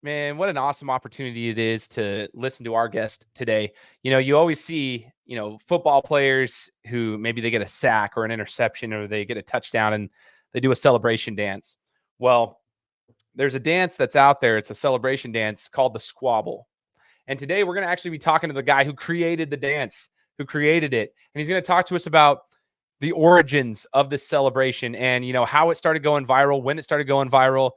Man, what an awesome opportunity it is to listen to our guest today. You always see, football players who maybe they get a sack or an interception or they get a touchdown and they do a celebration dance. Well, there's a dance that's out there. It's a celebration dance called the Squabble. And today we're going to actually be talking to the guy who created the dance, who created it. And he's going to talk to us about the origins of this celebration and, how it started going viral, when it started going viral,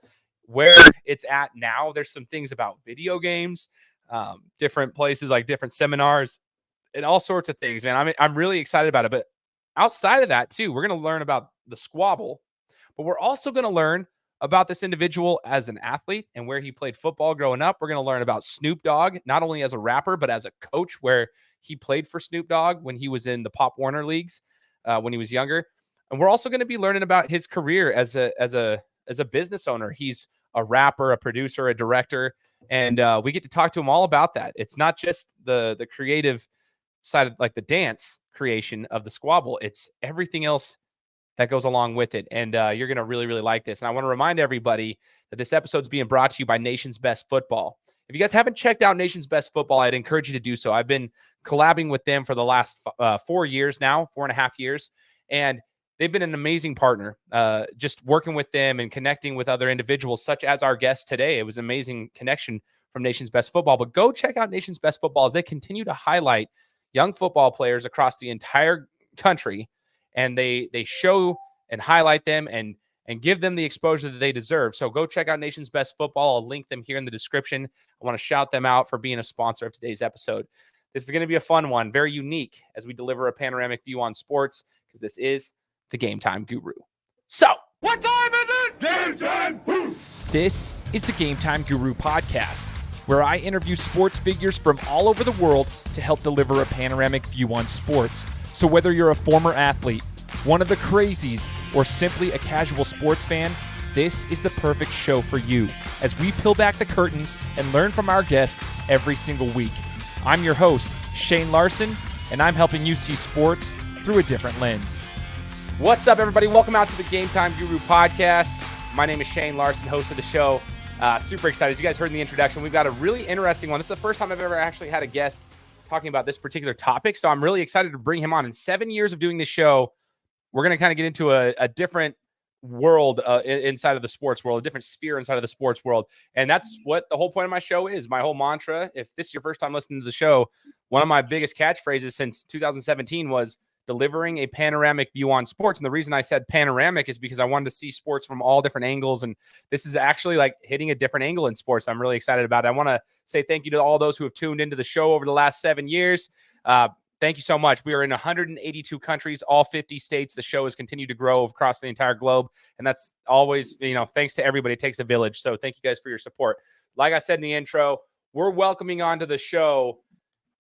where it's at now. There's some things about video games, different places like different seminars and all sorts of things, man. I'm really excited about it. But outside of that too, we're going to learn about the Squabble, but we're also going to learn about this individual as an athlete and where he played football growing up. We're going to learn about Snoop Dogg, not only as a rapper, but as a coach, where he played for Snoop Dogg when he was in the Pop Warner leagues when he was younger. And we're also going to be learning about his career as a business owner. He's a rapper, a producer, a director, and we get to talk to him all about that. It's not just the creative side of like the dance creation of the Squabble. It's everything else that goes along with it. And you're going to really, really like this. And I want to remind everybody that this episode is being brought to you by Nation's Best Football. If you guys haven't checked out Nation's Best Football, I'd encourage you to do so. I've been collabing with them for the last 4 years now, 4.5 years. And they've been an amazing partner, just working with them and connecting with other individuals, such as our guest today. It was an amazing connection from Nation's Best Football. But go check out Nation's Best Football as they continue to highlight young football players across the entire country. And they show and highlight them and give them the exposure that they deserve. So go check out Nation's Best Football. I'll link them here in the description. I want to shout them out for being a sponsor of today's episode. This is going to be a fun one, very unique as we deliver a panoramic view on sports, because this is the Gametime Guru. So, what time is it? Game time! This is the Gametime Guru podcast, where I interview sports figures from all over the world to help deliver a panoramic view on sports. So whether you're a former athlete, one of the crazies, or simply a casual sports fan, this is the perfect show for you as we peel back the curtains and learn from our guests every single week. I'm your host, Shane Larson, and I'm helping you see sports through a different lens. What's up, everybody? Welcome out to the Gametime Guru podcast. My name is Shane Larson, host of the show. Super excited. As you guys heard in the introduction, we've got a really interesting one. This is the first time I've ever actually had a guest talking about this particular topic, so I'm really excited to bring him on. In 7 years of doing this show, we're going to kind of get into a different world inside of the sports world, a different sphere inside of the sports world. And that's what the whole point of my show is. My whole mantra, if this is your first time listening to the show, one of my biggest catchphrases since 2017 was delivering a panoramic view on sports. And the reason I said panoramic is because I wanted to see sports from all different angles. And this is actually like hitting a different angle in sports. I'm really excited about it. I want to say thank you to all those who have tuned into the show over the last 7 years. Thank you so much. We are in 182 countries, all 50 states. The show has continued to grow across the entire globe. And that's always, thanks to everybody. It takes a village. So thank you guys for your support. Like I said in the intro, we're welcoming onto the show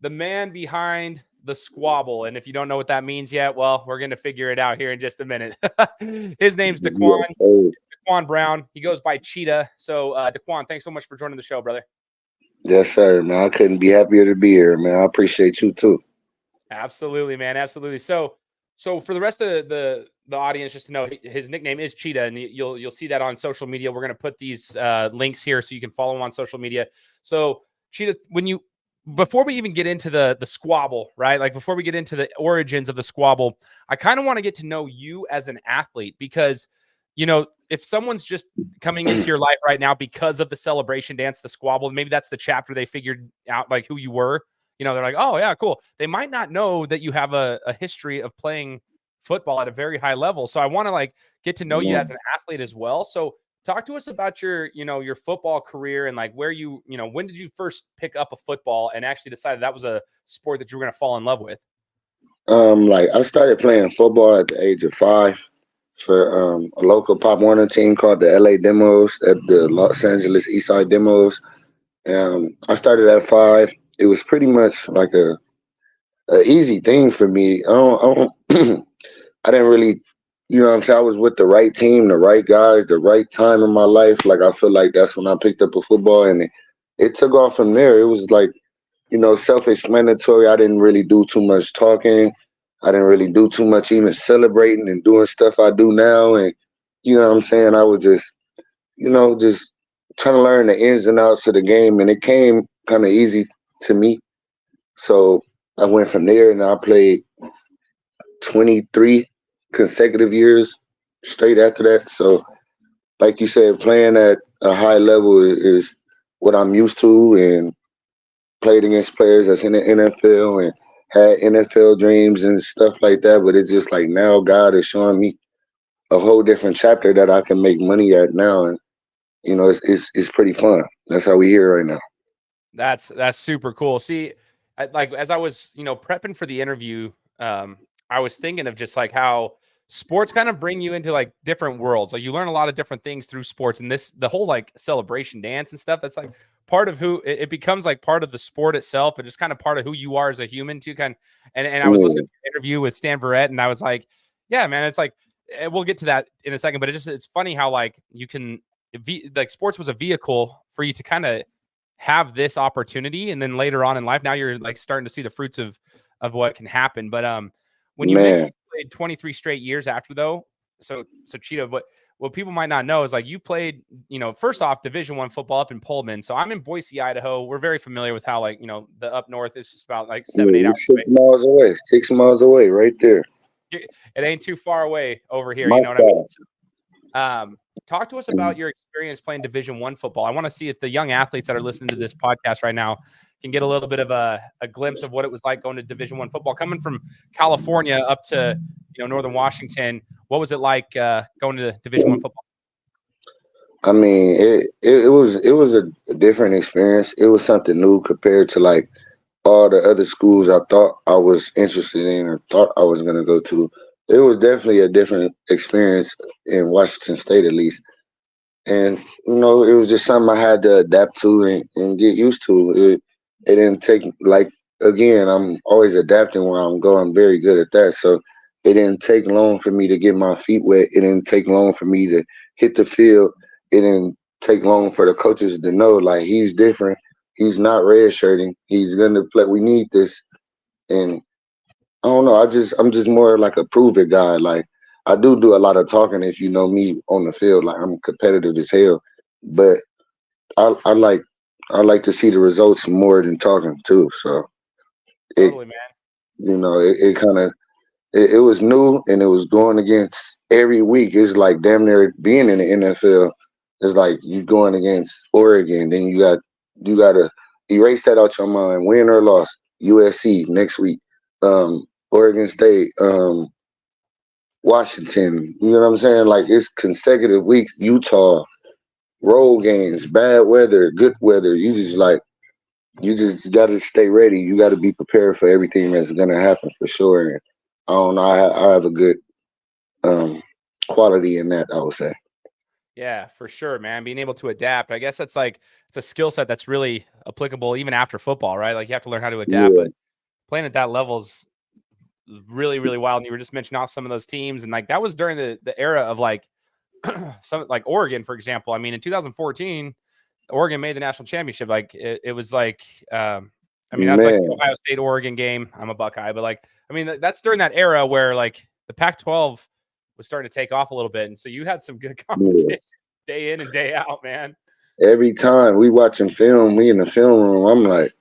the man behind the Squabble. And if you don't know what that means yet, well, we're going to figure it out here in just a minute. His name's Daquawn. It's Daquawn Brown. He goes by Cheetah. So Daquawn, thanks so much for joining the show, brother. Yes, sir, man. I couldn't be happier to be here, man. I appreciate you too. Absolutely, man. Absolutely. So for the rest of the audience, just to know, his nickname is Cheetah, and you'll see that on social media. We're going to put these links here so you can follow him on social media. So Cheetah, before we even get into the Squabble, right? Like before we get into the origins of the Squabble, I kind of want to get to know you as an athlete, because, if someone's just coming into your life right now because of the celebration dance, the Squabble, maybe that's the chapter they figured out, like who you were, they're like, oh yeah, cool. They might not know that you have a history of playing football at a very high level. So I want to get to know you as an athlete as well. So talk to us about your football career and where when did you first pick up a football and actually decide that was a sport that you were going to fall in love with? I started playing football at the age of 5 for a local Pop Warner team called the LA Demos at the Los Angeles Eastside Demos. I started at 5. It was pretty much like a easy thing for me. I didn't really. I was with the right team, the right guys, the right time in my life. I feel like that's when I picked up a football, and it took off from there. It was self-explanatory. I didn't really do too much talking. I didn't really do too much even celebrating and doing stuff I do now. And, I was just trying to learn the ins and outs of the game, and it came kind of easy to me. So I went from there, and I played 23 consecutive years straight after that. So, like you said, playing at a high level is what I'm used to, and played against players that's in the NFL and had NFL dreams and stuff like that. But it's just like now God is showing me a whole different chapter that I can make money at now, and it's pretty fun. That's how we here right now. That's super cool. See, like as I was, prepping for the interview, I was thinking of just like how sports kind of bring you into like different worlds. Like you learn a lot of different things through sports, and the whole like celebration dance and stuff. That's like part of who it becomes like part of the sport itself, but just kind of part of who you are as a human too. And I was listening to an interview with Stan Verrett, and I was like, yeah, man, it's like we'll get to that in a second, but it's funny how like you can like sports was a vehicle for you to kind of have this opportunity, and then later on in life, now you're like starting to see the fruits of what can happen. But when you mentioned you played 23 straight years after though, so Cheetah, what people might not know is like you played, first off Division I football up in Pullman. So I'm in Boise, Idaho. We're very familiar with how like the up north is just about like 7-8 hours 6 miles away. 6 miles away, right there. It ain't too far away over here. My You know what I mean? So, talk to us about your experience playing Division I football. I want to see if the young athletes that are listening to this podcast right now can get a little bit of a glimpse of what it was like going to Division I football, coming from California up to Northern Washington. What was it like going to Division I football? I mean, it was a different experience. It was something new compared to like all the other schools I thought I was interested in or thought I was going to go to. It was definitely a different experience in Washington State, at least. And, it was just something I had to adapt to and get used to. It didn't take, like, again, I'm always adapting where I'm going. I'm very good at that. So it didn't take long for me to get my feet wet. It didn't take long for me to hit the field. It didn't take long for the coaches to know, like, he's different. He's not redshirting. He's going to play. We need this. And I don't know. I'm just more like a prove it guy. Like I do a lot of talking. If you know me on the field, like I'm competitive as hell. But I like to see the results more than talking too. So Totally, man. it kind of it was new, and it was going against every week. It's like damn near being in the NFL. It's like you going against Oregon, then you gotta erase that out your mind. Win or loss, USC next week. Oregon State, Washington, you know what I'm saying? Like it's consecutive weeks, Utah, road games, bad weather, good weather. You just gotta stay ready. You gotta be prepared for everything that's gonna happen for sure. And I don't know, I have a good quality in that, I would say. Yeah, for sure, man. Being able to adapt. I guess it's a skill set that's really applicable even after football, right? Like you have to learn how to adapt, but playing at that level is really, really wild. And you were just mentioning off some of those teams, and like that was during the era of like some like Oregon, for example. I mean, in 2014, Oregon made the national championship. Like it was like, I mean, that's like the Ohio State Oregon game. I'm a Buckeye, but like, I mean, that's during that era where like the Pac-12 was starting to take off a little bit, and so you had some good competition day in and day out, man. Every time we watching film, we in the film room, I'm like,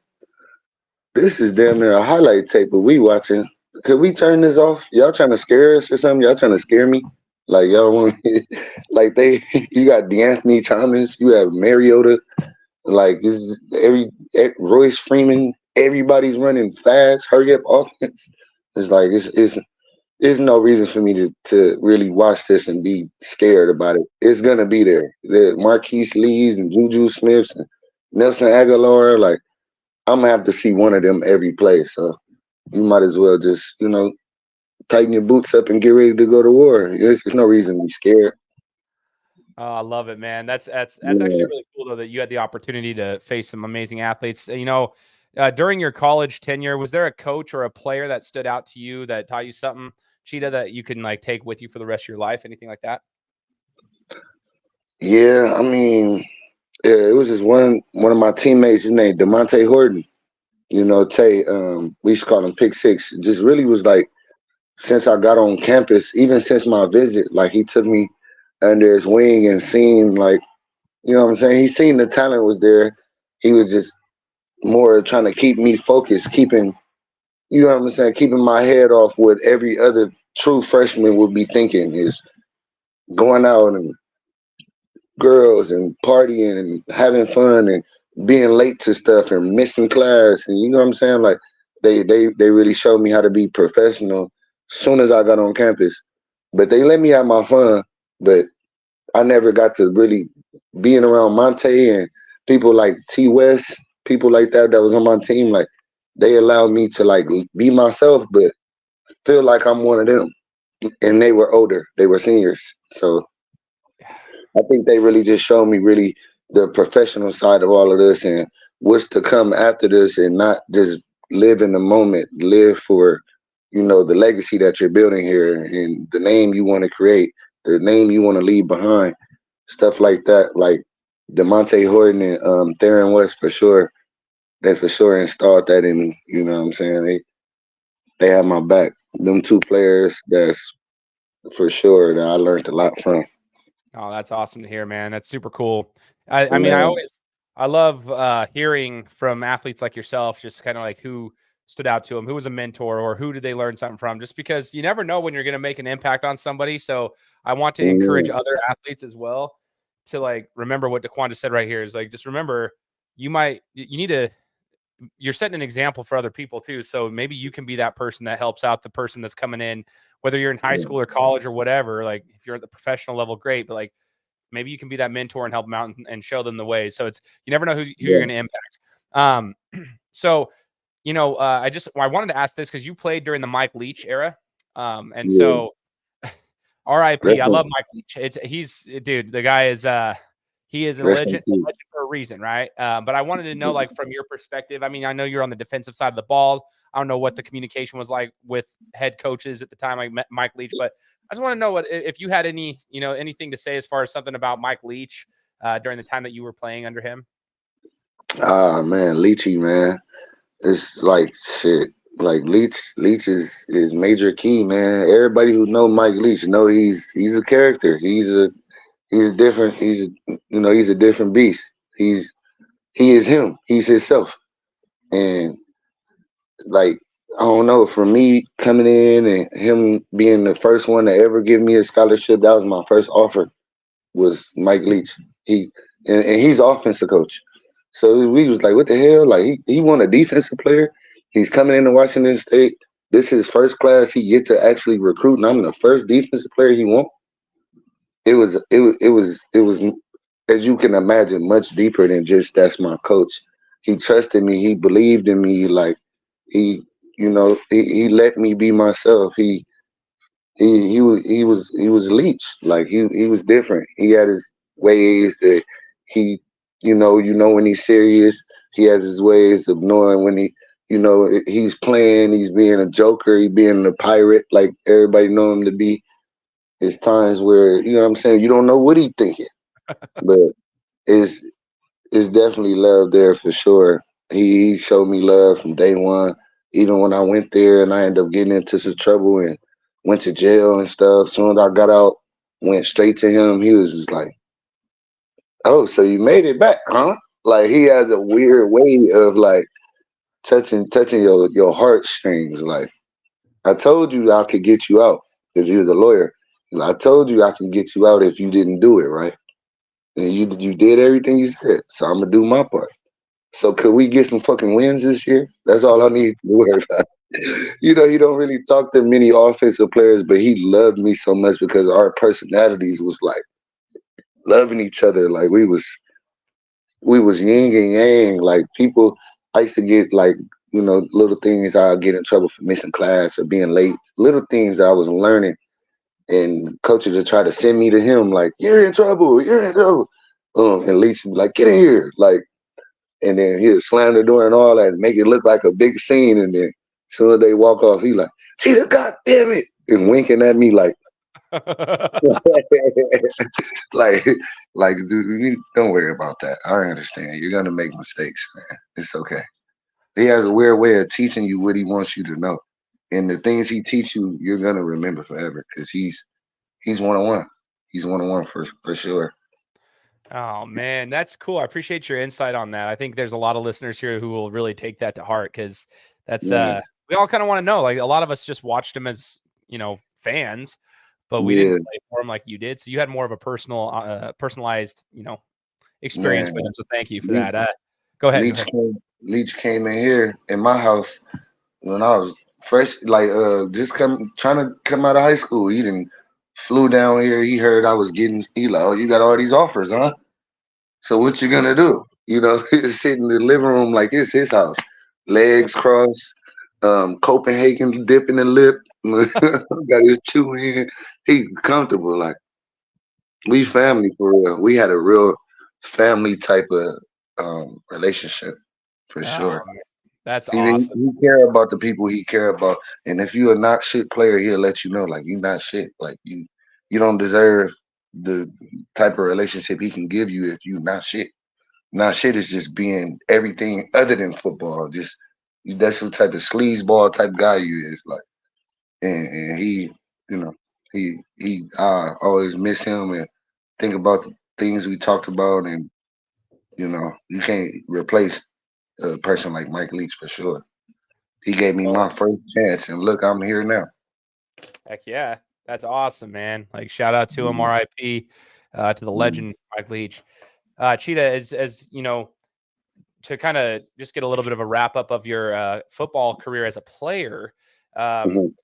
this is damn near a highlight tape, but we watching. Could we turn this off? Y'all trying to scare us or something? Y'all trying to scare me? Like y'all want like you got DeAnthony Thomas, you have Mariota, like Royce Freeman, everybody's running fast, hurry up offense. It's like there's no reason for me to really watch this and be scared about it. It's gonna be there. The Marquise Lees and Juju Smiths and Nelson Aguilar, like I'm gonna have to see one of them every play. So you might as well just, tighten your boots up and get ready to go to war. There's no reason to be scared. Oh, I love it, man. That's actually really cool though that you had the opportunity to face some amazing athletes. During your college tenure, was there a coach or a player that stood out to you that taught you something, Cheetah, that you can like take with you for the rest of your life? Anything like that? Yeah, I mean, it was just one of my teammates. His name DeMonte Horton. Tay. We used to call him Pick Six. It just really was like since I got on campus, even since my visit, like he took me under his wing and seen like You know what I'm saying? He seen the talent was there. He was just more trying to keep me focused, keeping, you know what I'm saying, keeping my head off what every other true freshman would be thinking is going out and girls and partying and having fun and being late to stuff and missing class. And you know what I'm saying? Like they really showed me how to be professional soon as I got on campus. But they let me have my fun, but I never got to really being around Monte and people like T West, people like that was on my team. Like they allowed me to like be myself, but feel like I'm one of them. And they were older, they were seniors. So I think they really just showed me really the professional side of all of this and what's to come after this, and not just live in the moment, live for, you know, the legacy that you're building here and the name you want to create, the name you want to leave behind, stuff like that. Like DeMonte Horton and Theron West for sure. They for sure installed that in me. You know what I'm saying? They have my back. Them two players, that's for sure that I learned a lot from. Oh, that's awesome to hear, man. That's super cool. I mean, I love hearing from athletes like yourself, just kind of like who stood out to them, who was a mentor, or who did they learn something from, just because you never know when you're going to make an impact on somebody. So I want to encourage other athletes as well to like remember what Daquawn just said right here is like, just remember you need to, you're setting an example for other people too. So maybe you can be that person that helps out the person that's coming in, whether you're in high school or college or whatever. Like if you're at the professional level, great. But like maybe you can be that mentor and help them out and show them the way. So it's, you never know who you're going to impact. So, you know, I wanted to ask this because you played during the Mike Leech era. So RIP, I love Mike Leech. He's dude, the guy is, he is a legend for a reason, right? But I wanted to know, like, from your perspective, I mean, I know you're on the defensive side of the ball. I don't know what the communication was like with head coaches at the time, like Mike Leech, but I just want to know if you had any, you know, anything to say as far as something about Mike Leech during the time that you were playing under him. Man, Leechy, man, it's like shit. Like Leech is major key, man. Everybody who know Mike Leech know he's a character. He's different. He's a different beast. He is him. He's himself. And like, I don't know, for me coming in and him being the first one to ever give me a scholarship, that was my first offer, was Mike Leach. And he's offensive coach. So we was like, what the hell? Like he won a defensive player. He's coming into Washington State. This is his first class he get to actually recruit, and I'm the first defensive player he won. It was as you can imagine, much deeper than just that's my coach. He trusted me. He believed in me. Like he he let me be myself. He was Leech. Like he was different. He had his ways that he when he's serious. He has his ways of knowing when he's playing. He's being a joker. He's being a pirate. Like everybody know him to be. There's times where what I'm saying, you don't know what he's thinking, but it's definitely love there for sure. He showed me love from day one. Even when I went there and I ended up getting into some trouble and went to jail and stuff. As soon as I got out, went straight to him. He was just like, "Oh, so you made it back, huh?" Like he has a weird way of like touching your heartstrings. Like I told you I could get you out because he was a lawyer. And I told you I can get you out if you didn't do it right. And you did everything you said. So I'm gonna do my part. So could we get some fucking wins this year? That's all I need to worry about. He don't really talk to many offensive players, but he loved me so much because our personalities was like loving each other. Like we was yin and yang. Like people, I used to get like, little things. I'd get in trouble for missing class or being late. Little things that I was learning. And coaches would try to send me to him like, you're in trouble. And Leach would be like, get in here. Like, and then he'd slam the door and all that and make it look like a big scene. And then as soon as they walk off, he like, Cheetah, God damn it. And winking at me like, like, dude, don't worry about that. I understand. You're going to make mistakes, man. It's okay. He has a weird way of teaching you what he wants you to know. And the things he teach you, you're going to remember forever because he's one-on-one. He's one-on-one for sure. Oh man, that's cool. I appreciate your insight on that. I think there's a lot of listeners here who will really take that to heart because that's Yeah, we all kind of want to know. Like a lot of us just watched him as fans, but we didn't yeah, play for him like you did. So you had more of a personalized experience man. with him. So thank you for Le- that. Go ahead. Go Leach ahead. Leach came in here in my house when I was fresh, like just trying to come out of high school. He didn't flew down here. He heard I was getting. He like, oh, you got all these offers, huh? So what you gonna do? He's sitting in the living room like it's his house, legs crossed, Copenhagen dipping the lip, got his chew in. He comfortable. Like we family for real. We had a real family type of relationship for Oh, sure. man, that's He awesome. he care about the people he care about, and if you're a not shit player, he'll let you know like you not shit. Like you don't deserve the type of relationship he can give you if you not shit. Not shit is just being everything other than football. Just that's the type of sleazeball type guy you is. Like, and he, you know, I always miss him and think about the things we talked about, and you can't replace a person like Mike Leach for sure. He gave me Well, my first chance, and look, I'm here now. heck yeah, that's awesome, man. Like shout out to him, Mhm, RIP, to the mhm, legend Mike Leach. Cheetah, as you know, to kind of just get a little bit of a wrap up of your football career as a player. Um, mhm,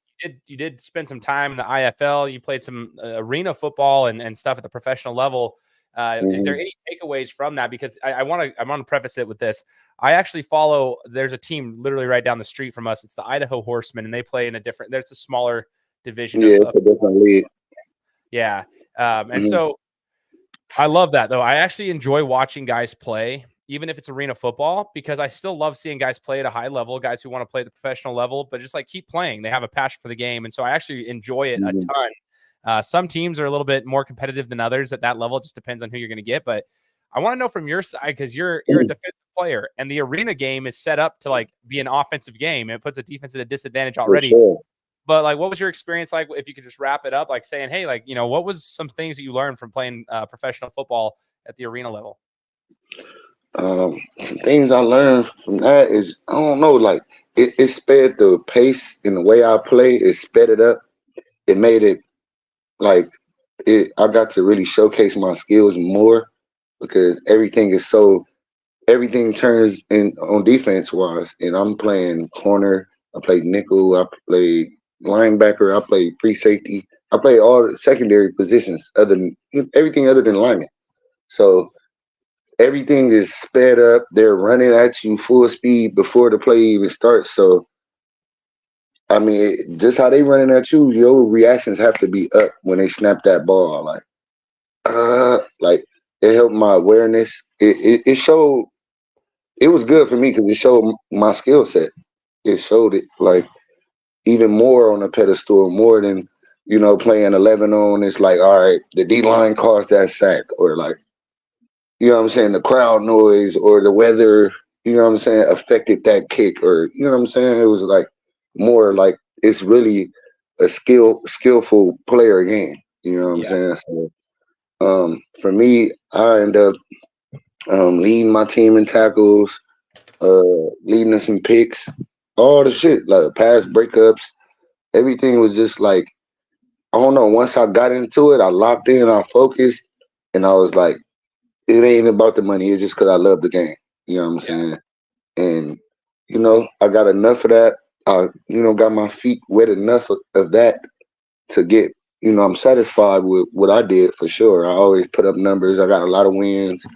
you did spend some time in the IFL. You played some arena football and stuff at the professional level. Is there mhm. any takeaways from that? Because I want to preface it with this. I actually follow. There's a team literally right down the street from us. It's the Idaho Horsemen, and they play in a different. There's a smaller division Yeah, of it's a different league. yeah. And Mhm, so I love that though. I actually enjoy watching guys play, even if it's arena football, because I still love seeing guys play at a high level, guys who want to play at the professional level, but just like keep playing. They have a passion for the game. And so I actually enjoy it a mhm. ton. Some teams are a little bit more competitive than others at that level. It just depends on who you're going to get. But I want to know from your side, because you're a defensive player and the arena game is set up to like be an offensive game and it puts a defense at a disadvantage For already. sure. But like, what was your experience like? If you could just wrap it up, like saying, "Hey, like, what was some things that you learned from playing professional football at the arena level?" Some things I learned from that is I don't know, like it sped the pace in the way I play. It sped it up. It made it like I got to really showcase my skills more because everything turns in on defense wise, and I'm playing corner. I played nickel. I played linebacker. I played free safety. I played all the secondary positions other than everything other than lineman. So everything is sped up. They're running at you full speed before the play even starts. So I mean, just how they running at you, your reactions have to be up when they snap that ball. Like it helped my awareness. It showed. It was good for me because it showed my skill set. It showed it like even more on a pedestal, more than playing 11 on. It's like, all right, the D line caused that sack, or like what I'm saying, the crowd noise or the weather, what I'm saying, affected that kick, or what I'm saying. It was like more like it's really a skillful player game. You know what I'm Yeah. saying? So for me, I end up leading my team in tackles, leading us in picks, all the shit, like pass breakups. Everything was just like, I don't know. Once I got into it, I locked in, I focused, and I was like, it ain't about the money. It's just because I love the game. You know what I'm Yeah. saying? And I got enough of that. I got my feet wet enough of that to get. I'm satisfied with what I did for sure. I always put up numbers. I got a lot of wins.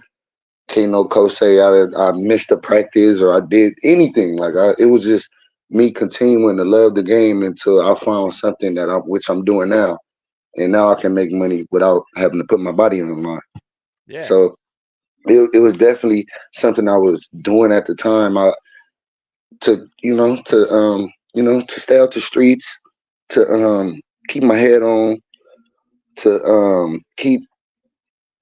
Can't no coach say I missed a practice or I did anything. Like it was just me continuing to love the game until I found something which I'm doing now, and now I can make money without having to put my body on the line. Yeah. So it was definitely something I was doing at the time. To stay out the streets, to keep my head on, to keep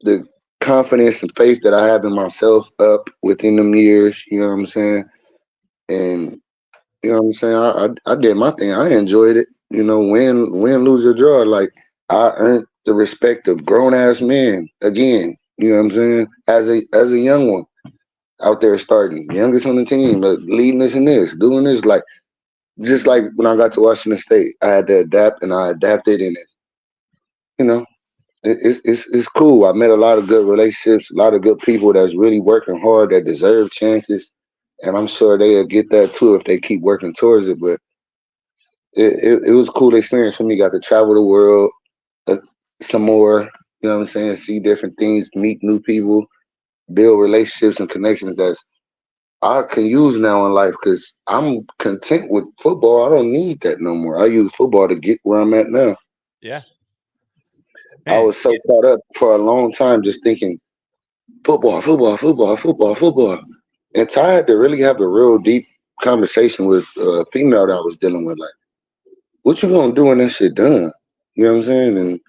the confidence and faith that I have in myself up within them years. You know what I'm saying? And you know what I'm saying. I did my thing. I enjoyed it. Win, lose or draw. Like I earned the respect of grown ass men again. You know what I'm saying? As a young one out there starting, youngest on the team, leading this and this, doing this, like just like when I got to Washington State, I had to adapt and I adapted, and you know, it's cool. I met a lot of good relationships, a lot of good people that's really working hard that deserve chances, and I'm sure they'll get that too if they keep working towards it. But it was a cool experience for me. Got to travel the world uh, some more. You know what I'm saying? See different things, meet new people, build relationships and connections that's I can use now in life because I'm content with football. I don't need that no more. I use football to get where I'm at now. Yeah. I Man, was so caught up for a long time just thinking football, football, football, football, football. And tired to really have a real deep conversation with a female that I was dealing with. Like, what you gonna do when that shit done? You know what I'm saying? And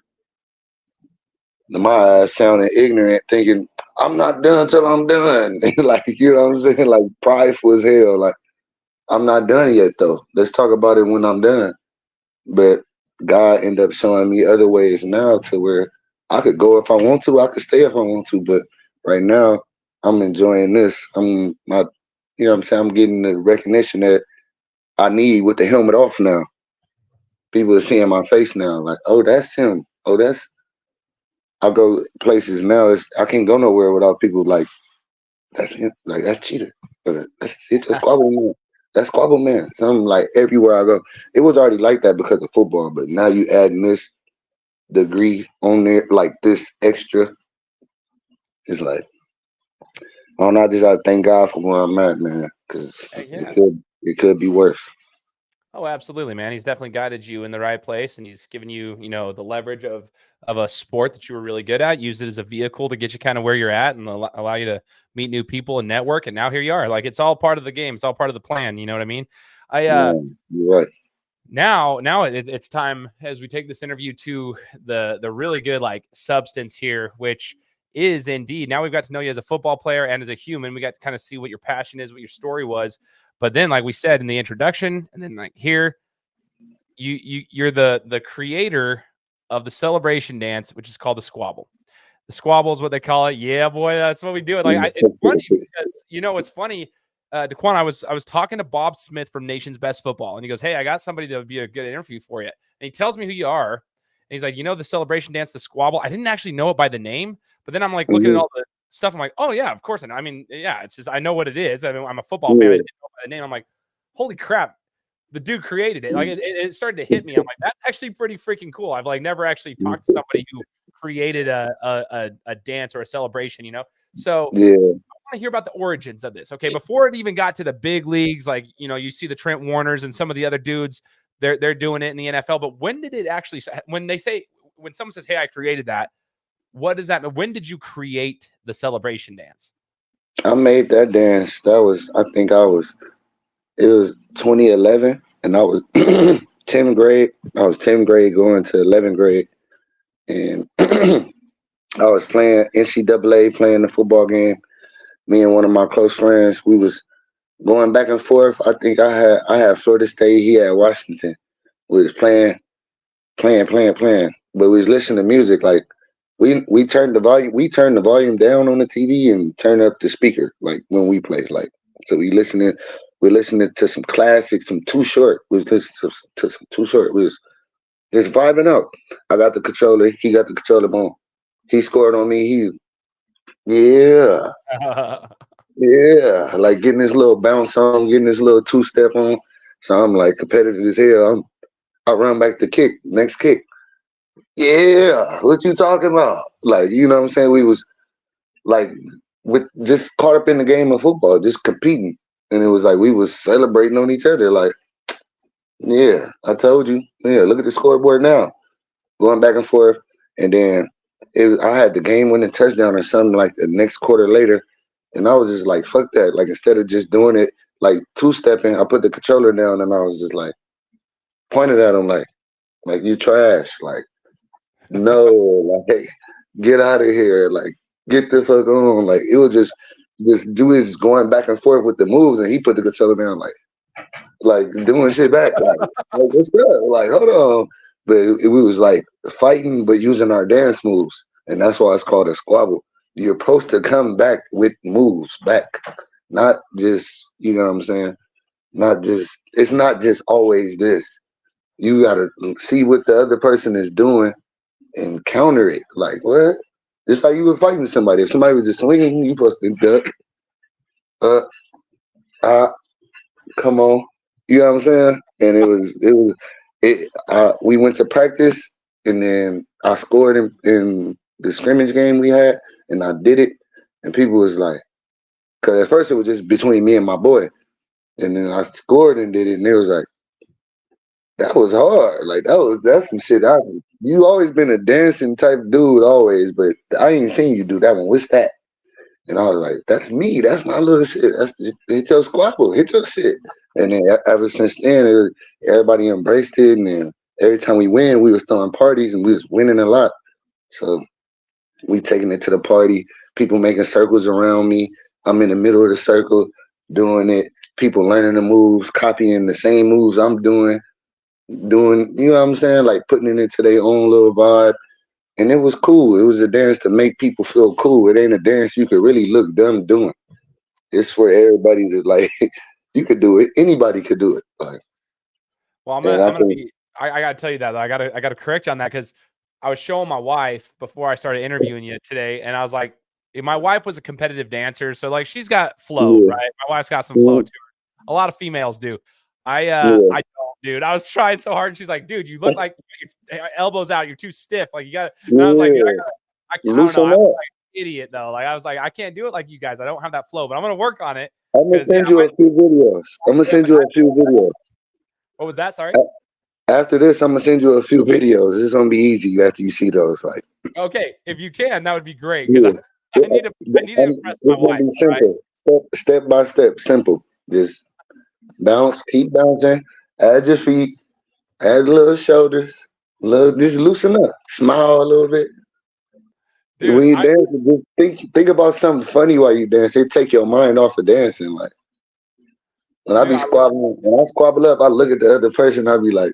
my eyes sounding ignorant, thinking, I'm not done till I'm done. Like, you know what I'm saying? Like, prideful as hell. Like, I'm not done yet, though. Let's talk about it when I'm done. But God ended up showing me other ways now to where I could go if I want to. I could stay if I want to. But right now, I'm enjoying this. You know what I'm saying? I'm getting the recognition that I need with the helmet off now. People are seeing my face now. Like, oh, that's him. Oh, I go places now. I can't go nowhere without people like, that's him. Like, that's Cheetah. It's a Squabble man. That's Squabble man. Something like everywhere I go. It was already like that because of football, but now you adding this degree on there, like this extra. It's like, I don't know. I just gotta thank God for where I'm at, man, because yeah. it could be worse. Oh, absolutely, man. He's definitely guided you in the right place, and he's given you, the leverage of a sport that you were really good at. Used it as a vehicle to get you kind of where you're at and allow you to meet new people and network. And now here you are. Like, it's all part of the game. It's all part of the plan. You know what I mean? Yeah, you're right. Now it's time as we take this interview to the really good like substance here, which is indeed now we've got to know you as a football player and as a human. We got to kind of see what your passion is, what your story was. But then, like we said in the introduction, and then like here, you're the creator of the celebration dance, which is called the Squabble. The Squabble is what they call it. Yeah, boy, that's what we do. It's funny because it's funny. Daquawn, I was talking to Bob Smith from Nation's Best Football, and he goes, "Hey, I got somebody that would be a good interview for you." And he tells me who you are, and he's like, "The celebration dance, the Squabble." I didn't actually know it by the name, but then I'm like looking at all the stuff. I'm like, "Oh yeah, of course." And I mean, yeah, it's just I know what it is. I mean, I'm a football fan. I just didn't know by the name. I'm like, "Holy crap!" The dude created it. Like it started to hit me. I'm like, that's actually pretty freaking cool. I've like never actually talked to somebody who created a dance or a celebration. So yeah. to hear about the origins of this. Okay, before it even got to the big leagues, like you see the Trent Warners and some of the other dudes, they're doing it in the NFL. But when did it actually? When someone says, "Hey, I created that," what does that mean? When did you create the celebration dance? I made that dance. It was 2011, and I was 10th grade. I was 10th grade going to 11th grade, and I was playing NCAA, playing the football game. Me and one of my close friends, we was going back and forth. I think I had Florida State, he had Washington. We was playing, but we was listening to music. Like we turned the volume down on the TV and turned up the speaker. Like when we played, like so we're listening to some classics, some Too Short. We was listening to some Too Short. We was just vibing out. I got the controller. He got the controller on. He scored on me. Yeah. Yeah, like getting this little bounce on, getting this little two-step on. So I'm like competitive as hell. I run back the kick, next kick. Yeah, what you talking about? Like, you know what I'm saying? We was like with just caught up in the game of football, just competing. And it was like we was celebrating on each other. Like, yeah, I told you. Yeah, look at the scoreboard now. Going back and forth. And then I had the game-winning touchdown or something like the next quarter later. And I was just like, fuck that. Like, instead of just doing it, like, two-stepping, I put the controller down and I was just like, pointed at him like you trash. Like, no, like, get out of here. Like, get the fuck on. Like, it was just do his going back and forth with the moves and he put the controller down like doing shit back. Like what's up? Like, hold on. But we was like fighting, but using our dance moves. And that's why it's called a squabble. you're supposed to come back with moves back, not just, you know what I'm saying? Not just, it's not just always this. You gotta see what the other person is doing and counter it. Like, what? Just like you was fighting somebody. If somebody was just swinging, you supposed to duck, come on. You know what I'm saying? And we went to practice, and then I scored in the scrimmage game we had, and I did it, and people was like, because at first it was just between me and my boy, and then I scored and did it, and it was like, that was hard. Like that's some shit. You always been a dancing type dude always, but I ain't seen you do that one. What's that? And I was like, that's me. That's my little shit. Hit your squabble. Hit your shit. And then ever since then, everybody embraced it. And then every time we win, we was throwing parties and we was winning a lot. So we taking it to the party. People making circles around me. I'm in the middle of the circle doing it. People learning the moves, copying the same moves I'm doing, you know what I'm saying? Like putting it into their own little vibe. And it was cool. It was a dance to make people feel cool. It ain't a dance you could really look dumb doing. It's for everybody to like. You could do it. Anybody could do it. Like, well, I gotta tell you that though. I gotta correct you on that because I was showing my wife before I started interviewing you today, and I was like, my wife was a competitive dancer, so like she's got flow, right? My wife's got some flow to her. A lot of females do. I don't, dude. I was trying so hard. And she's like, dude, you look like your elbows out. You're too stiff. Like you got. And I was like, dude, I don't know. I'm like an idiot though. Like I was like, I can't do it like you guys. I don't have that flow, but I'm gonna work on it. I'm gonna send you a few videos. What was that? Sorry. After this, I'm gonna send you a few videos. It's gonna be easy after you see those. Like, okay, if you can, that would be great because I need to impress my wife. Simple, right? Step by step, simple. Just bounce, keep bouncing. Add your feet, add a little shoulders, just loosen up, smile a little bit. Dude, when you dance, just think about something funny while you dance. It take your mind off of dancing. Like when I be squabbling, when I squabble up, I look at the other person. I be like,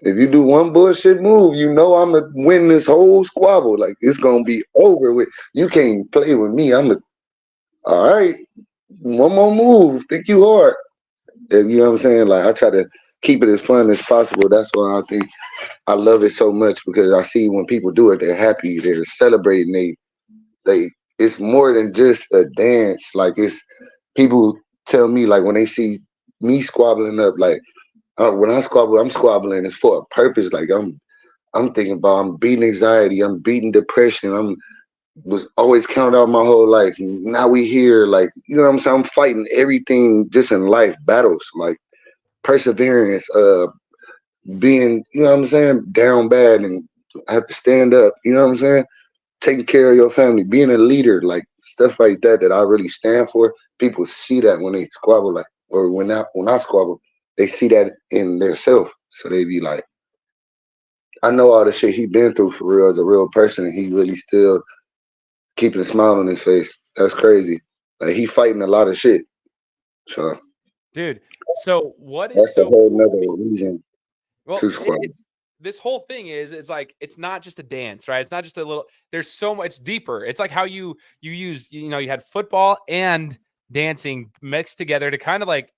if you do one bullshit move, you know I'm gonna win this whole squabble. Like it's gonna be over with. You can't play with me. All right, one more move. Think you hard. You know what I'm saying? Like I try to keep it as fun as possible. That's why I think I love it so much because I see when people do it, they're happy, they're celebrating. It's more than just a dance. Like it's people tell me like when they see me squabbling up, like when I squabble, I'm squabbling. It's for a purpose. Like I'm thinking about I'm beating anxiety, I'm beating depression. Was always counted out my whole life. And now we here, like, you know what I'm saying? I'm fighting everything just in life, battles, like perseverance, being, you know what I'm saying, down bad and have to stand up, you know what I'm saying? Taking care of your family, being a leader, like stuff like that I really stand for. People see that when they squabble, like, or when I squabble, they see that in their self. So they be like, I know all the shit he been through for real as a real person, and he really still keeping a smile on his face. That's crazy. Like he fighting a lot of shit. So, dude. So what is that's a whole nother reason to squabble. This whole thing it's like it's not just a dance, right? It's not just a little. There's so much deeper. It's like how you use, you know, you had football and dancing mixed together to kind of like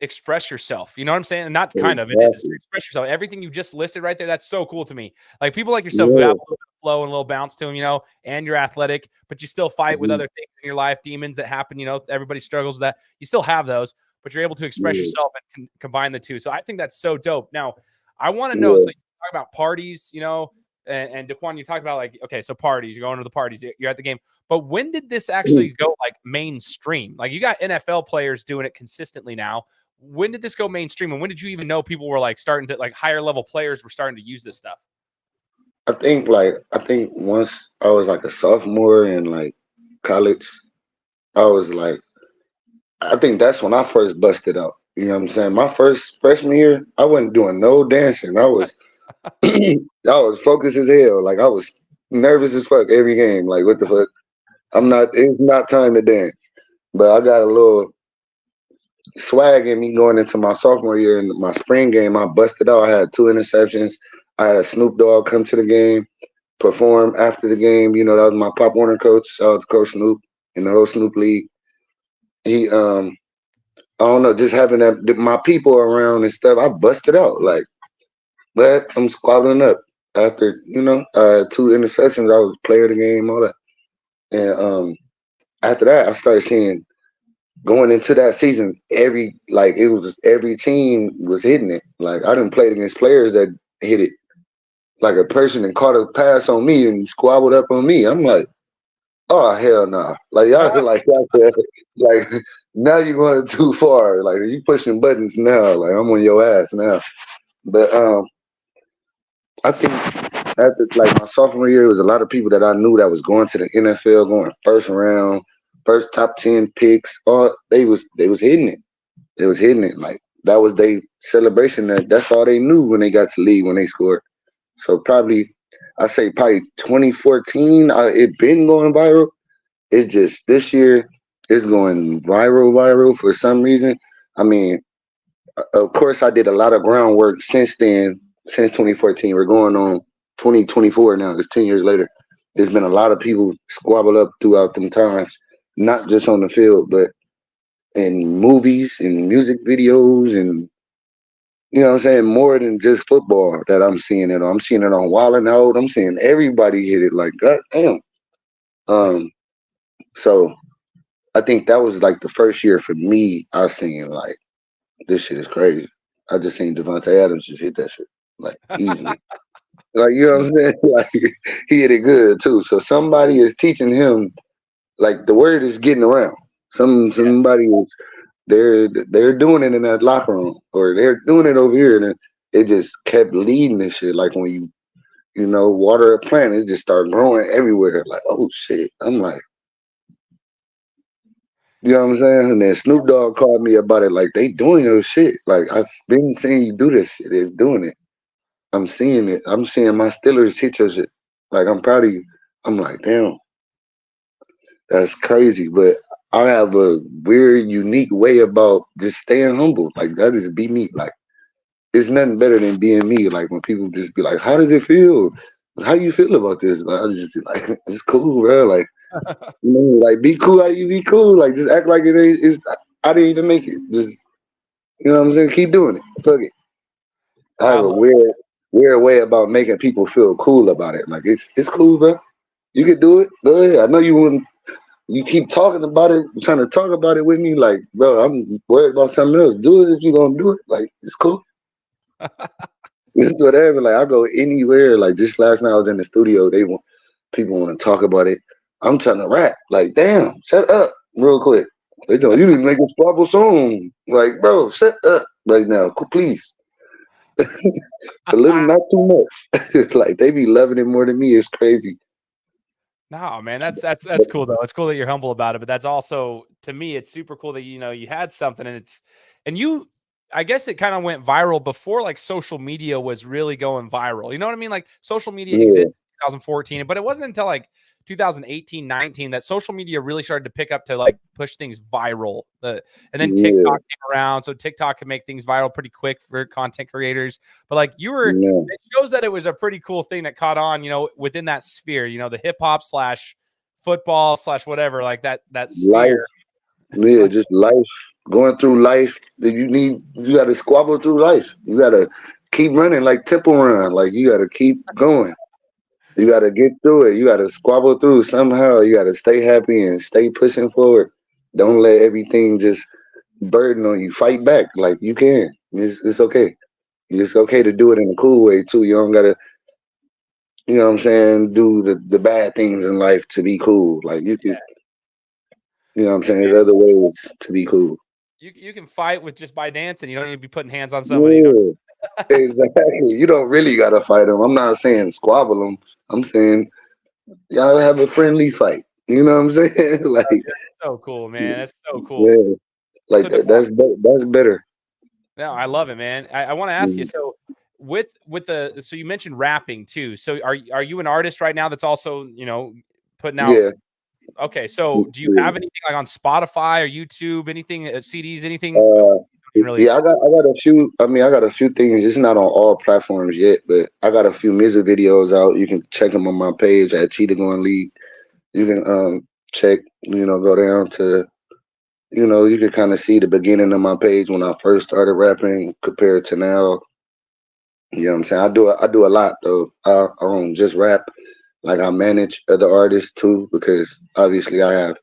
express yourself. You know what I'm saying? And not kind of, it is to express yourself. Everything you just listed right there, that's so cool to me. Like people like yourself who have a little bit of flow and a little bounce to them, you know, and you're athletic, but you still fight with other things in your life, demons that happen, you know, everybody struggles with that. You still have those, but you're able to express yourself and combine the two. So I think that's so dope. Now, I want to know, so you talk about parties, you know, and Daquawn, you talked about like, okay, so parties, you're going to the parties, you're at the game. But when did this actually go like mainstream? Like you got NFL players doing it consistently now. When did this go mainstream, and when did you even know people were like starting to, like, higher level players were starting to use this stuff? I think once I was like a sophomore in like college, I was like, I think that's when I first busted out. You know what I'm saying? My first freshman year, I wasn't doing no dancing. I was I was focused as hell. Like I was nervous as fuck every game. Like what the fuck? It's not time to dance. But I got a little swag in me going into my sophomore year. In my spring game, I busted out. I had 2 interceptions. I had Snoop Dogg come to the game, perform after the game. You know, that was my Pop Warner coach. Shout out to Coach Snoop in the whole Snoop League. He I don't know, just having my people around and stuff, I busted out. Like, but I'm squabbling up after, 2 interceptions. I was player of the game, all that. And after that, I started seeing going into that season, every team was hitting it. Like, I didn't play against players that hit it. Like, a person and caught a pass on me and squabbled up on me. I'm like, oh hell no! Nah. Like y'all, like now you're going too far. Like you pushing buttons now. Like I'm on your ass now. But I think after like my sophomore year, there was a lot of people that I knew that was going to the NFL, going first round, first top 10 picks. Or they was hitting it. They was hitting it. Like that was their celebration. That's all they knew when they got to league when they scored. So probably 2014. It been going viral. It's just this year it's going viral for some reason. I mean, of course, I did a lot of groundwork since then, since 2014. We're going on 2024 now. It's 10 years later. There's been a lot of people squabble up throughout them times, not just on the field, but in movies and music videos and, you know what I'm saying, more than just football that I'm seeing it on. I'm seeing it on Wild 'N Out. I'm seeing everybody hit it like, God damn. So I think that was like the first year for me. I seen like this shit is crazy. I just seen Devontae Adams just hit that shit like easily. Like you know what I'm saying? Like he hit it good too. So somebody is teaching him. Like the word is getting around. Somebody is they're doing it in that locker room or they're doing it over here, and it just kept leading this shit. Like when you water a plant, it just started growing everywhere. Like oh shit, I'm like. You know what I'm saying? And then Snoop Dogg called me about it. Like, they doing your shit. Like, I've been seeing you do this shit. They're doing it. I'm seeing it. I'm seeing my Steelers hit your shit. Like, I'm proud of you. I'm like, damn, that's crazy. But I have a weird, unique way about just staying humble. Like, that just be me. Like, it's nothing better than being me. Like, when people just be like, how does it feel? How you feel about this? Like, I just be like, it's cool, bro. Like, like be cool how you be cool. Like just act like it ain't. I didn't even make it. Just you know what I'm saying. Keep doing it. Fuck it. I have a weird way about making people feel cool about it. Like it's cool, bro. You can do it. Go ahead. I know you wouldn't. You keep talking about it, trying to talk about it with me. Like, bro, I'm worried about something else. Do it if you gonna do it. Like it's cool. It's whatever. Like I go anywhere. Like just last night I was in the studio. People want to talk about it. I'm trying to rap. Like, damn, shut up real quick. They told you didn't make a Squabble song. Like, bro, shut up right now, please. A little, not too much. Like they be loving it more than me. It's crazy. No, man, that's cool though. It's cool that you're humble about it, but that's also to me, it's super cool that you had something and you. I guess it kind of went viral before like social media was really going viral. You know what I mean? Like social media existed in 2014, but it wasn't until like 2018, 19 that social media really started to pick up to like push things viral. And then TikTok came around. So TikTok can make things viral pretty quick for content creators. But like it shows that it was a pretty cool thing that caught on, within that sphere, the hip hop / football / whatever, like that sphere. Yeah, just life, going through life. You got to squabble through life. You got to keep running like Temple Run. Like you got to keep going. You got to get through it. You got to squabble through somehow. You got to stay happy and stay pushing forward. Don't let everything just burden on you. Fight back like you can. It's okay. It's okay to do it in a cool way too. You don't got to, you know what I'm saying, do the bad things in life to be cool. Like you can. You know what I'm saying? There's other ways to be cool. You can fight with just by dancing. You don't need to be putting hands on somebody. Yeah, exactly. You don't really got to fight them. I'm not saying squabble them. I'm saying y'all have a friendly fight. You know what I'm saying? Like that's so cool, man. That's so cool. Yeah. Like so that's better. No, I love it, man. I want to ask you. So so you mentioned rapping too. So are you an artist right now that's also putting out? Yeah. Okay, so do you have anything like on Spotify or YouTube, anything, CDs, anything? can really. Yeah, I got a few. I mean, I got a few things. It's not on all platforms yet, but I got a few music videos out. You can check them on my page at Cheetah Going League. You can check. Go down to. You can kind of see the beginning of my page when I first started rapping compared to now. You know what I'm saying? I do a lot though. I don't just rap. Like I manage other artists too because obviously I have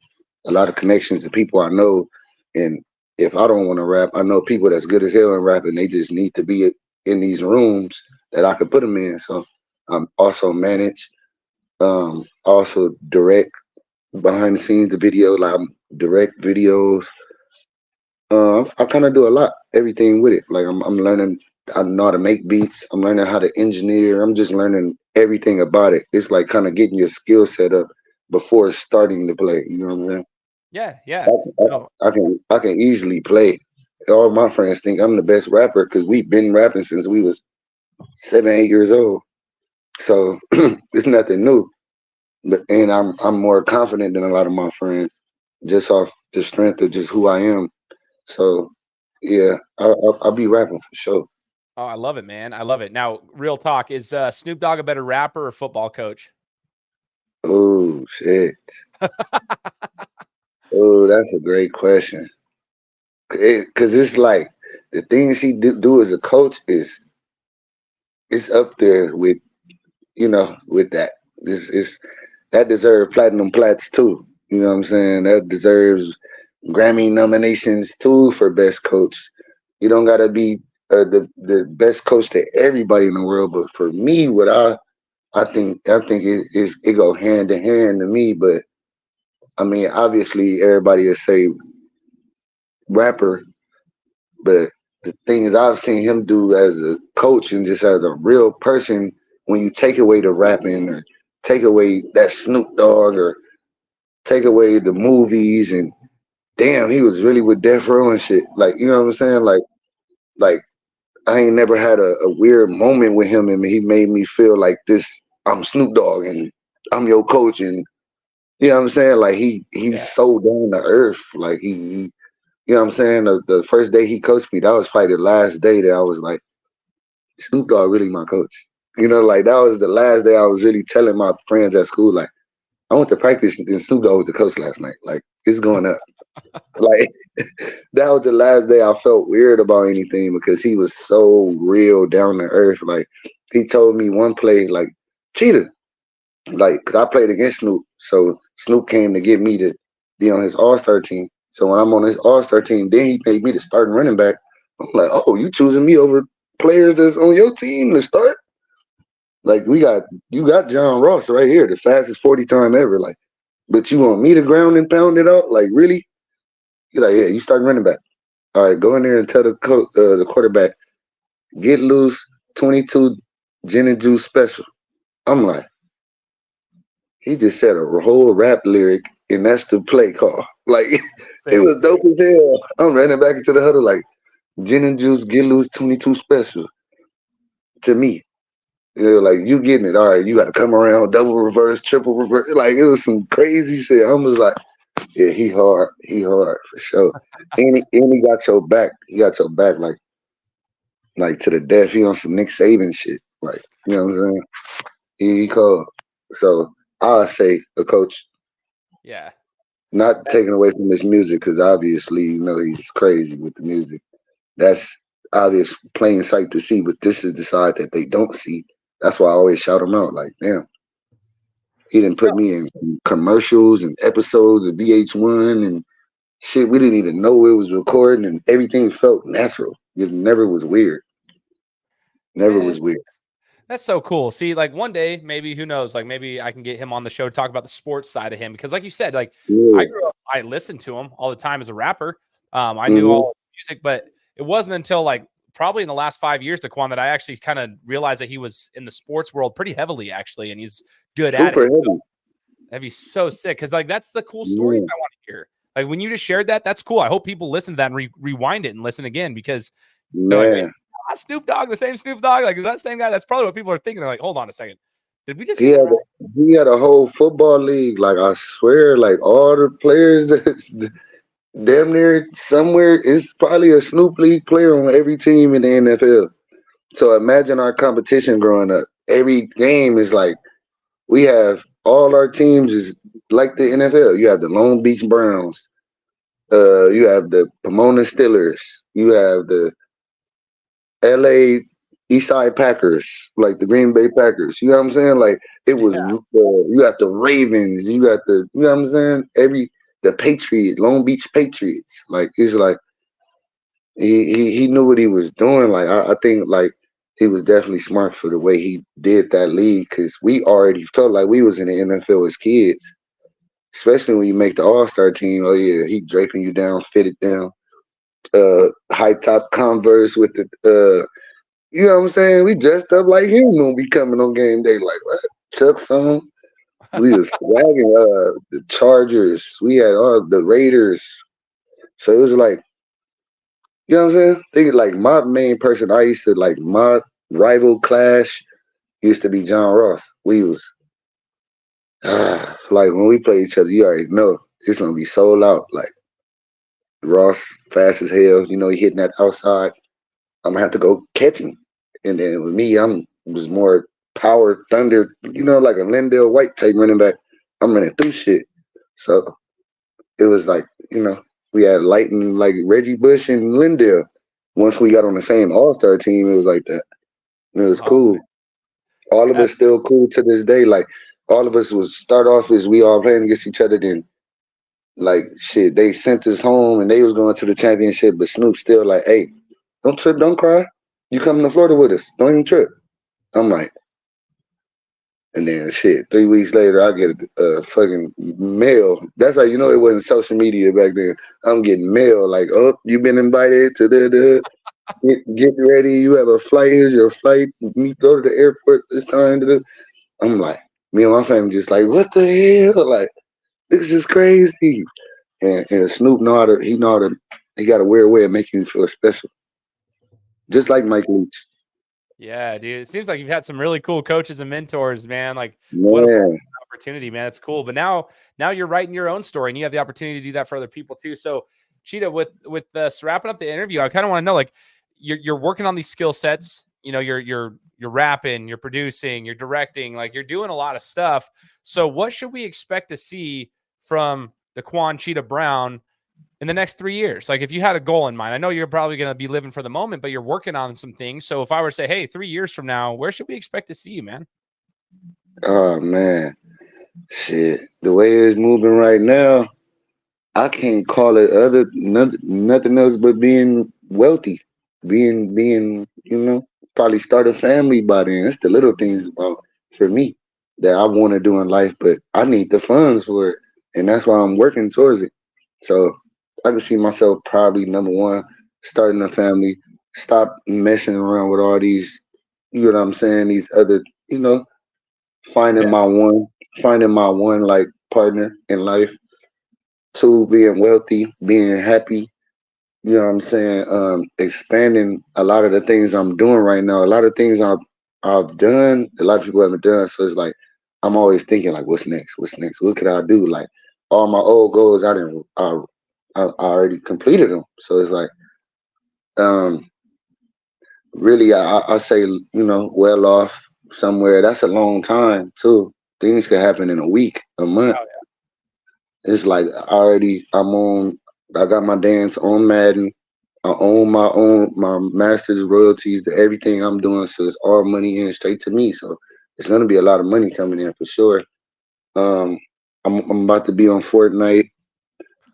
a lot of connections to people I know, and if I don't want to rap, I know people that's good as hell in rapping. They just need to be in these rooms that I could put them in. So I'm also manage, also direct behind the scenes the video, like I'm direct videos. I kind of do a lot, everything with it. Like I'm learning. I know how to make beats. I'm learning how to engineer. I'm just learning everything about it. It's like kind of getting your skill set up before starting to play. You know what I'm saying? Yeah, yeah. No. I can easily play. All my friends think I'm the best rapper because we've been rapping since we was 7, 8 years old. So it's nothing new. And I'm more confident than a lot of my friends, just off the strength of just who I am. So yeah, I'll be rapping for sure. Oh, I love it, man. I love it. Now, real talk, is Snoop Dogg a better rapper or football coach? Oh shit. Oh, that's a great question. Because it's like the things he do as a coach is it's up there with with that. This is that deserves platinum plats too. You know what I'm saying? That deserves Grammy nominations too for best coach. You don't gotta be the best coach to everybody in the world, but for me, what I think it go hand in hand to me. But I mean, obviously, everybody will say rapper, but the things I've seen him do as a coach and just as a real person, when you take away the rapping or take away that Snoop Dogg or take away the movies and damn, he was really with Death Row and shit. Like, you know what I'm saying? Like I ain't never had a weird moment with him and he made me feel like this. I'm Snoop Dogg and I'm your coach and you know what I'm saying? Like he's so down to earth. Like he you know what I'm saying? The first day he coached me, that was probably the last day that I was like, Snoop Dogg really my coach. Like that was the last day I was really telling my friends at school, like, I went to practice and Snoop Dogg was the coach last night. Like, it's going up. Like that was the last day I felt weird about anything because he was so real, down to earth. Like he told me one play, like, Cheetah. Like, cause I played against Snoop. So Snoop came to get me to be on his all-star team. So when I'm on his all-star team, then he paid me to start and running back. I'm like, oh, you choosing me over players that's on your team to start? Like you got John Ross right here, the fastest 40 time ever. Like, but you want me to ground and pound it out? Like, really? You're like, yeah, you start running back. All right, go in there and tell the quarterback, get loose, 22 gin and juice special. I'm like, he just said a whole rap lyric, and that's the play call. Like, it was dope as hell. I'm running back into the huddle like, gin and juice, get loose, 22 special. To me, like you getting it. All right, you got to come around, double reverse, triple reverse. Like it was some crazy shit. I was like, yeah, he hard for sure. And he got your back. He got your back like to the death. He on some Nick Saban shit. Like, you know what I'm saying? He called. So I say a coach. Yeah. Not taking away from his music because obviously he's crazy with the music. That's obvious, plain sight to see. But this is the side that they don't see. That's why I always shout him out. Like, damn, he didn't put me in commercials and episodes of VH1 and shit. We didn't even know it was recording, and everything felt natural. It never was weird. Never was weird. That's so cool. See, like one day, maybe, who knows, like maybe I can get him on the show to talk about the sports side of him. Because like you said, like I grew up, I listened to him all the time as a rapper. I knew all his music, but it wasn't until like probably in the last 5 years, Daquawn, that I actually kind of realized that he was in the sports world pretty heavily, actually, and he's good at it. So, that'd be so sick. Because like that's the cool stories I want to hear. Like when you just shared that, that's cool. I hope people listen to that and rewind it and listen again because like, Snoop Dogg, the same Snoop Dogg, like is that the same guy? That's probably what people are thinking. They're like, hold on a second, did we just? He had a whole football league. Like I swear, like all the players damn near somewhere. It's probably a Snoop League player on every team in the NFL. So imagine our competition growing up. Every game is like we have all our teams is like the NFL. You have the Long Beach Browns. You have the Pomona Steelers. You have the LA Eastside Packers, like the Green Bay Packers. You know what I'm saying? Like it was you got the Ravens, you got the you know what I'm saying? The Patriots, Long Beach Patriots. Like it's like he knew what he was doing. Like I think like he was definitely smart for the way he did that league because we already felt like we was in the NFL as kids. Especially when you make the All-Star team. Oh yeah, he draping you down, fitted down. High top Converse with the you know what I'm saying? We dressed up like him when we coming on game day. Like what? Chucks on. We was swagging the Chargers. We had all the Raiders. So it was like, you know what I'm saying? Think like my main person I used to like my rival clash used to be John Ross. We was like when we play each other, you already know it's gonna be sold out. Like Ross fast as hell, you know, he hitting that outside. I'm gonna have to go catch him. And then with me, was more power thunder, you know, like a Lindell White type running back. I'm running through shit. So it was like, you know, we had lightning like Reggie Bush and Lindell. Once we got on the same All-Star team, it was like that. And it was cool. All of us still cool to this day. Like all of us was start off as we all playing against each other. Then like shit, they sent us home and they was going to the championship, but Snoop still like, hey, don't trip, don't cry. You coming to Florida with us. Don't even trip. I'm like, and then shit, 3 weeks later, I get a fucking mail. That's how you know it wasn't social media back then. I'm getting mail like, oh, you've been invited to the get ready. You have a flight. Here's your flight. You go to the airport this time. I'm like, me and my family just like, what the hell? Like, this is crazy. And Snoop he got a weird way of making you feel special. Just like Mike Leech. Yeah, dude. It seems like you've had some really cool coaches and mentors, man. Like what Man. a opportunity, man. It's cool. But now you're writing your own story and you have the opportunity to do that for other people too. So Cheetah, with wrapping up the interview, I kind of want to know, like, you're working on these skill sets. You know, you're rapping, you're producing, you're directing, like you're doing a lot of stuff. So what should we expect to see from Daquawn Cheetah Brown in the next 3 years? Like if you had a goal in mind, I know you're probably going to be living for the moment, but you're working on some things. So if I were to say, hey, 3 years from now, where should we expect to see you, man? Oh man. Shit. The way it's moving right now, I can't call it nothing else but being wealthy. Being, you know, probably start a family by then. It's the little things about for me that I want to do in life, but I need the funds for it. And that's why I'm working towards it. So I can see myself probably number one, starting a family, stop messing around with all these, you know what I'm saying, these other, you know, finding my one like partner in life. Two, being wealthy, being happy, you know what I'm saying? Expanding a lot of the things I'm doing right now. A lot of things I've done, a lot of people haven't done. So it's like I'm always thinking like, what's next? What's next? What could I do? Like all my old goals, I already completed them. So it's like, really, I say, you know, well off somewhere. That's a long time too. Things could happen in a week, a month. Oh, yeah. It's like I got my dance on Madden. I own my master's royalties to everything I'm doing. So it's all money in straight to me. So it's gonna be a lot of money coming in for sure. I'm about to be on Fortnite.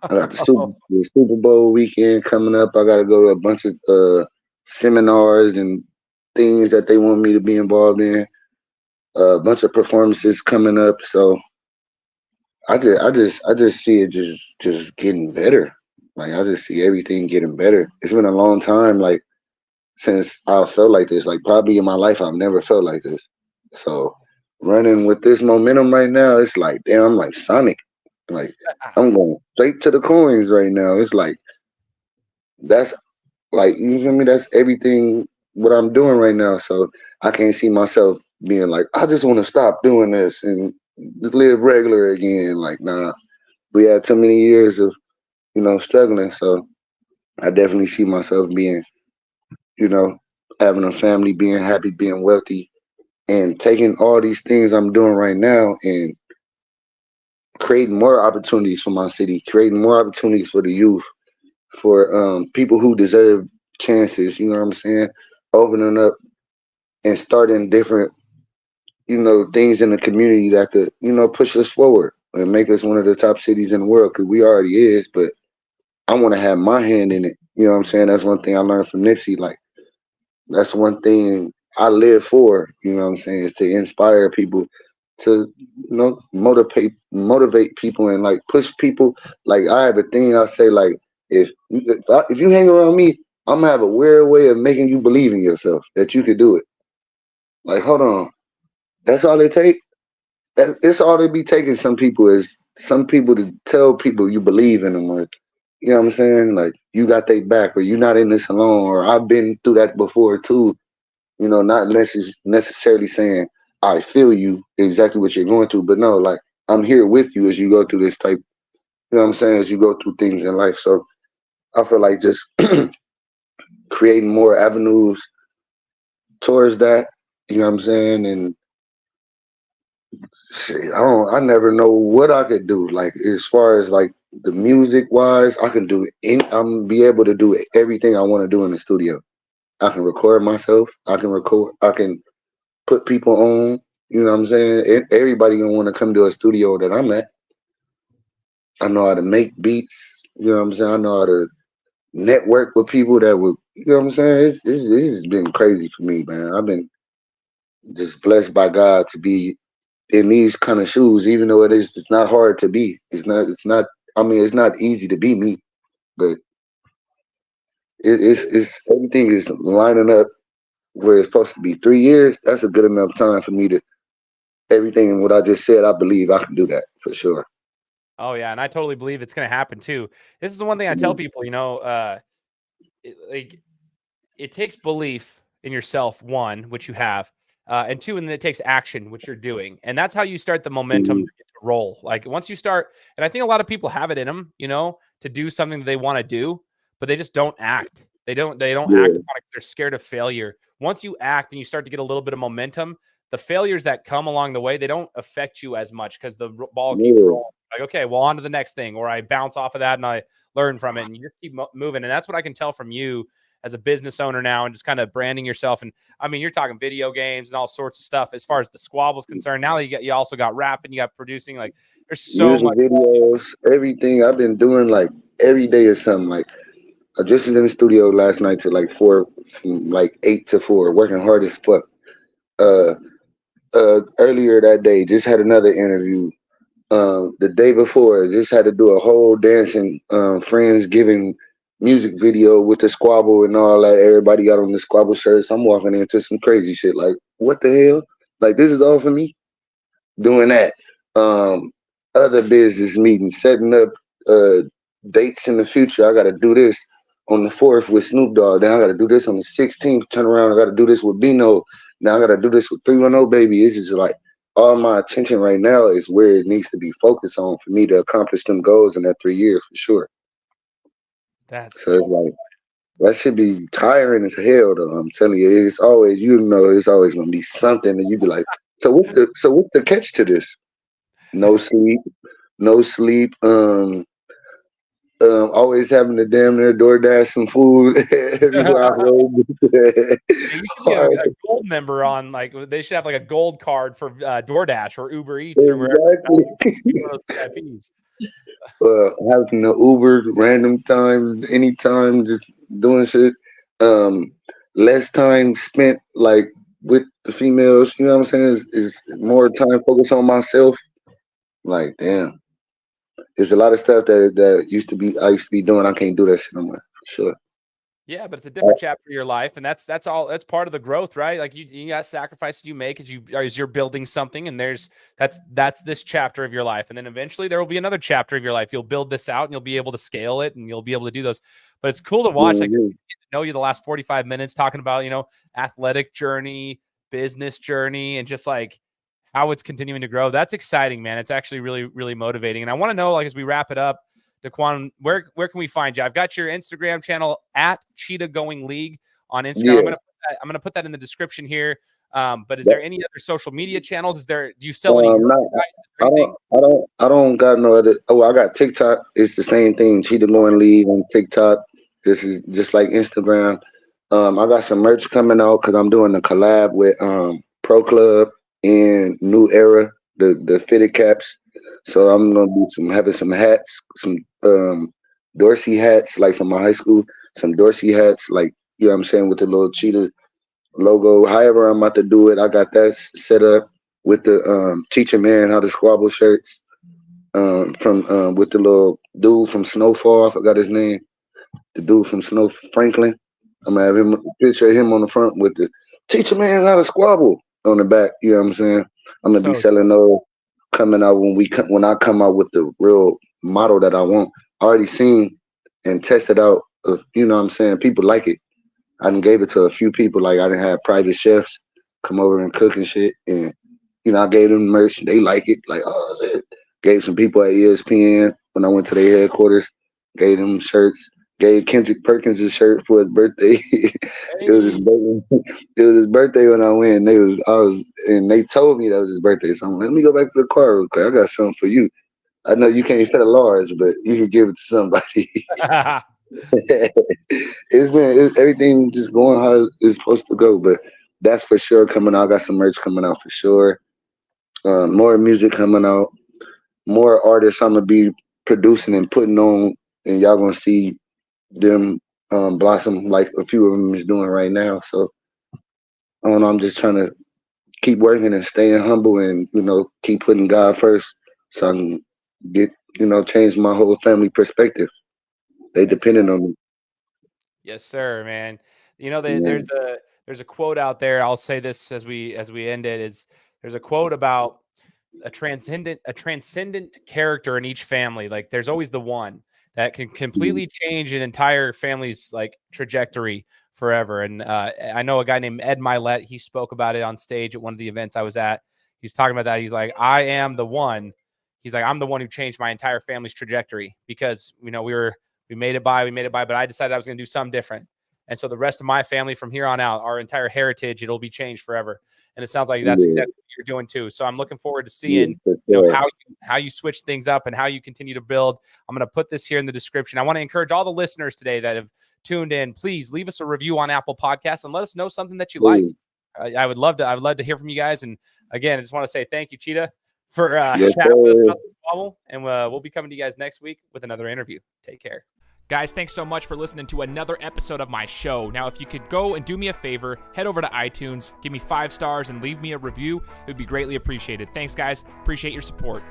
I got the Super Bowl weekend coming up. I gotta go to a bunch of seminars and things that they want me to be involved in. A bunch of performances coming up. So I just see it just getting better. Like I just see everything getting better. It's been a long time, like since I felt like this. Like probably in my life I've never felt like this. So running with this momentum right now, it's like damn, I'm like Sonic. Like I'm going straight to the coins right now. It's like that's like you feel me? That's everything what I'm doing right now. So I can't see myself being like, I just want to stop doing this and live regular again. Like, nah. We had too many years of struggling. So I definitely see myself being, having a family, being happy, being wealthy, and taking all these things I'm doing right now and creating more opportunities for my city, creating more opportunities for the youth, for people who deserve chances. You know what I'm saying? Opening up and starting different, things in the community that could, push us forward and make us one of the top cities in the world. Because we already is, but I want to have my hand in it. You know what I'm saying? That's one thing I learned from Nipsey. Like, that's one thing I live for. You know what I'm saying? Is to inspire people, to motivate people, and like push people. Like, I have a thing I say, like, if you hang around me, I'm gonna have a weird way of making you believe in yourself that you could do it. Like, hold on, that's all it take. It's all they be taking. Some people to tell people you believe in them, or you know what I'm saying, like you got their back, or you're not in this alone, or I've been through that before too. Not necessarily saying I feel you exactly what you're going through, but no, like I'm here with you as you go through this type. You know what I'm saying, as you go through things in life. So I feel like just creating more avenues towards that. You know what I'm saying, and shit, I never know what I could do. Like, as far as like the music wise, I can do I'm be able to do everything I want to do in the studio. I can record myself. I can put people on. You know what I'm saying? Everybody gonna want to come to a studio that I'm at. I know how to make beats. You know what I'm saying? I know how to network with people that would. You know what I'm saying? This has been crazy for me, man. I've been just blessed by God to be in these kind of shoes, even though it's not hard to be. I mean, it's not easy to be me, but it's everything is lining up where it's supposed to be. 3 years, that's a good enough time for me to everything and what I just said. I believe I can do that for sure. Oh yeah, and I totally believe it's going to happen too. This is the one thing I tell people, it takes belief in yourself, one, which you have, and two, and then it takes action, which you're doing. And that's how you start the momentum to roll. Like, once you start, and I think a lot of people have it in them, to do something that they want to do, but they just don't act. They don't act upon it because they're scared of failure. Once you act and you start to get a little bit of momentum, the failures that come along the way, they don't affect you as much because the ball keeps rolling. Like, okay, well, on to the next thing, or I bounce off of that and I learn from it, and you just keep moving. And that's what I can tell from you as a business owner now, and just kind of branding yourself. And I mean, you're talking video games and all sorts of stuff as far as the Squabble is concerned. Now that you also got rapping, you got producing, like there's so music much videos, everything I've been doing, like every day is something. Like, I just was in the studio last night till like 4, from like 8 to 4, working hard as fuck. Uh, Earlier that day, just had another interview. The day before, just had to do a whole dancing Friendsgiving music video with the Squabble and all that. Everybody got on the Squabble shirts. I'm walking into some crazy shit. Like, what the hell? Like, this is all for me? Doing that. Um, Other business meetings, setting up uh, dates in the future. I got to do this on the 4th with Snoop Dogg. Then I got to do this on the 16th. Turn around. I got to do this with Bino. Now I got to do this with 310 Baby. It's just like all my attention right now is where it needs to be focused on for me to accomplish them goals in that 3 years for sure. So it's like, that should be tiring as hell, though. I'm telling you, it's always, it's always gonna be something that you be like. So what's the catch to this? No sleep, no sleep. Always having to damn near DoorDash some food everywhere I go. You should be a gold member on, like, they should have like a gold card for DoorDash or Uber Eats or wherever. VIPs. Having the Uber random time, anytime, just doing shit. Less time spent like with the females. You know what I'm saying? Is more time focused on myself. Like, damn, there's a lot of stuff that I used to be doing. I can't do that shit no more. For sure. Yeah, but it's a different chapter of your life, and that's part of the growth, right? Like, you got sacrifices you make as you're building something, and that's this chapter of your life, and then eventually there will be another chapter of your life. You'll build this out, and you'll be able to scale it, and you'll be able to do those. But it's cool to watch, like, to know you the last 45 minutes talking about athletic journey, business journey, and just like how it's continuing to grow. That's exciting, man. It's actually really, really motivating, and I want to know, like, as we wrap it up, Daquawn, where can we find you? I've got your Instagram channel at Cheetah Going League on Instagram. Yeah. I'm gonna put that in the description here. But is there any other social media channels? Do you sell any merchandise? I don't got no other. Oh, I got TikTok. It's the same thing. Cheetah Going League on TikTok. This is just like Instagram. I got some merch coming out because I'm doing a collab with Pro Club and New Era, the fitted caps. So I'm gonna be having some hats, some Dorsey hats like from my high school, some Dorsey hats like, you know what I'm saying, with the little cheetah logo. However I'm about to do it, I got that set up with the teacher man how to Squabble shirts from with the little dude from Snowfall. I forgot his name. The dude from Snow Franklin. I'm gonna have him a picture of him on the front with the teacher man how to Squabble on the back. You know what I'm saying? I'm gonna be selling those coming out when I come out with the real model that I want. I already seen and tested out of, you know what I'm saying, people like it. I done gave it to a few people, like I done had private chefs come over and cook and shit, and you know, I gave them merch, they like it. Like, oh shit. Gave some people at ESPN when I went to their headquarters, gave them shirts. Gave Kendrick Perkins a shirt for his birthday. It was his birthday. It was his birthday when I went. And they told me that was his birthday. So I'm like, let me go back to the car real quick. I got something for you. I know you can't fit a large, but you can give it to somebody. Everything just going how it's supposed to go. But that's for sure coming out. I got some merch coming out for sure. More music coming out. More artists I'm gonna be producing and putting on, and y'all gonna see them blossom like a few of them is doing right now. So I don't know, I'm just trying to keep working and staying humble and, you know, keep putting God first so I can get, you know, change my whole family perspective. They depending on me. Yes, sir, man. You know, there's a quote out there. I'll say this as we end it, is there's a quote about a transcendent character in each family. Like there's always the one that can completely change an entire family's like trajectory forever. And I know a guy named Ed Milet. He spoke about it on stage at one of the events I was at. He's talking about that. He's like, I am the one. He's like, I'm the one who changed my entire family's trajectory because, you know, we made it by, but I decided I was going to do something different. And so the rest of my family from here on out, our entire heritage, it'll be changed forever. And it sounds like that's exactly what you're doing too. So I'm looking forward to seeing how you switch things up and how you continue to build. I'm going to put this here in the description. I want to encourage all the listeners today that have tuned in. Please leave us a review on Apple Podcasts and let us know something that you liked. I would love to hear from you guys. And again, I just want to say thank you, Cheetah, for chatting with us about the Squabble. And we'll be coming to you guys next week with another interview. Take care. Guys, thanks so much for listening to another episode of my show. Now, if you could go and do me a favor, head over to iTunes, give me 5 stars, and leave me a review, it would be greatly appreciated. Thanks, guys. Appreciate your support.